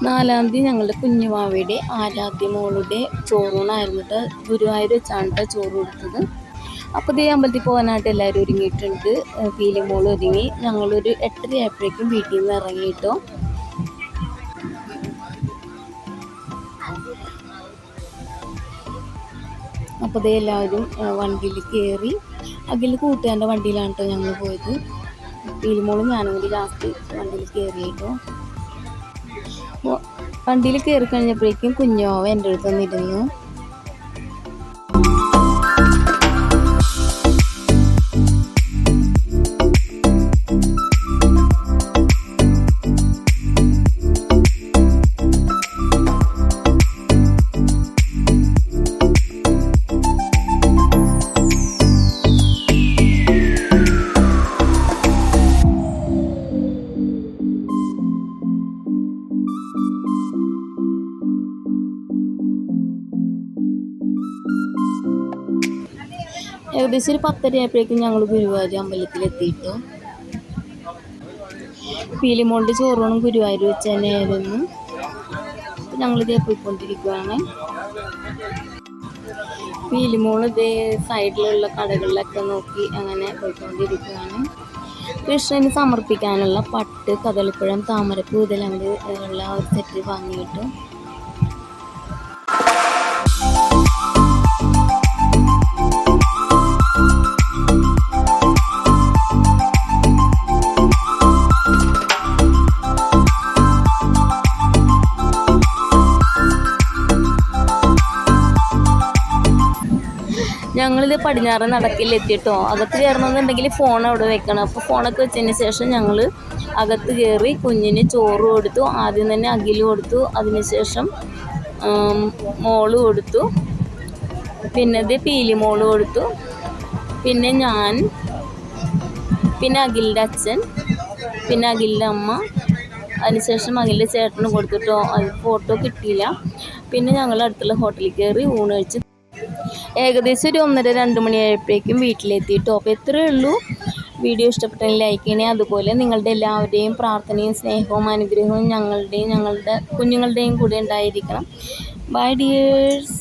4-ാം തീയതി ഞങ്ങളുടെ കുഞ്ഞുവാവയുടെ ആരാധ്യ മോളുടെ ചോറൂണായിരുന്നു കേട്ടോ. ഗുരുവായൂർ വെച്ചാണ് കേട്ടോ ചോറ് കൊടുത്തത്. അപ്പോൾ ഇതേ അമ്പലത്തിൽ പോകാനായിട്ട് എല്ലാവരും ഒരുങ്ങിയിട്ടുണ്ട്. പീലിമോൾ ഒരുങ്ങി. ഞങ്ങളൊരു 8:30 ആയപ്പോഴേക്കും വീട്ടിൽ നിന്ന് ഇറങ്ങിയിട്ടോ. അപ്പോൾ ഇതേ എല്ലാവരും വണ്ടിയിൽ കയറി. അഖിൽ കൂട്ടുകാരൻ്റെ വണ്ടിയിലാണ് കേട്ടോ ഞങ്ങൾ പോയത്. പീലിമോളും ഞാനും കൂടി ലാസ്റ്റ് വണ്ടിയിൽ കയറിയിട്ടോ. വണ്ടിയിൽ കയറി കഴിഞ്ഞപ്പോഴേക്കും കുഞ്ഞുവാവ എൻ്റെ അടുത്ത് വന്നിരുന്നു. ഏകദേശം ഒരു 10:30 ആയപ്പോഴേക്കും ഞങ്ങൾ ഗുരുവായൂർ അമ്പലത്തിലെത്തിയിട്ടു. പീലിമോളുടെ ചോറൂണും ഗുരുവായൂർ വെച്ച് തന്നെയായിരുന്നു. ഞങ്ങളിതേ പോയിക്കൊണ്ടിരിക്കുകയാണ്. പീലിമോൾ ഇതേ സൈഡിലുള്ള കടകളിലൊക്കെ നോക്കി അങ്ങനെ പോയിക്കൊണ്ടിരിക്കുകയാണ്. കൃഷ്ണന് സമർപ്പിക്കാനുള്ള പട്ട്, കദളിപ്പഴം, താമരപ്പൂ ഇതെല്ലാം ഉള്ള ഒരു സെറ്റ് വാങ്ങിയിട്ടു. ഞങ്ങളിത് പടിഞ്ഞാറ് നടക്കിലെത്തിയിട്ടോ. അകത്ത് കയറണമെന്നുണ്ടെങ്കിൽ ഫോൺ അവിടെ വെക്കണം. അപ്പോൾ ഫോണൊക്കെ വെച്ചതിന് ശേഷം ഞങ്ങൾ അകത്ത് കയറി കുഞ്ഞിന് ചോറ് കൊടുത്തു. ആദ്യം തന്നെ അഖിൽ കൊടുത്തു, അതിനുശേഷം മോള് കൊടുത്തു, പിന്നെ ഇത് പീലിമോള് കൊടുത്തു, പിന്നെ ഞാൻ, പിന്നെ അഖിലിൻ്റെ അച്ഛൻ, പിന്നെ അഖിലിൻ്റെ അമ്മ, അതിനുശേഷം അഖിലിൻ്റെ ചേട്ടന് കൊടുത്തിട്ടോ. അത് ഫോട്ടോ കിട്ടിയില്ല. പിന്നെ ഞങ്ങൾ അടുത്തുള്ള ഹോട്ടലിൽ കയറി ഊണ് കഴിച്ച് ഏകദേശം ഒരു 1:30-2 മണിയായപ്പോഴേക്കും വീട്ടിലെത്തിയിട്ടോ. അപ്പോൾ ഇത്രയേ ഉള്ളൂ. വീഡിയോ ഇഷ്ടപ്പെട്ടെങ്കിൽ ലൈക്ക് ചെയ്യണേ. അതുപോലെ നിങ്ങളുടെ എല്ലാവരുടെയും പ്രാർത്ഥനയും സ്നേഹവും അനുഗ്രഹവും ഞങ്ങളുടെ കുഞ്ഞുങ്ങളുടെയും കൂടെ ഉണ്ടായിരിക്കണം. Bye dears.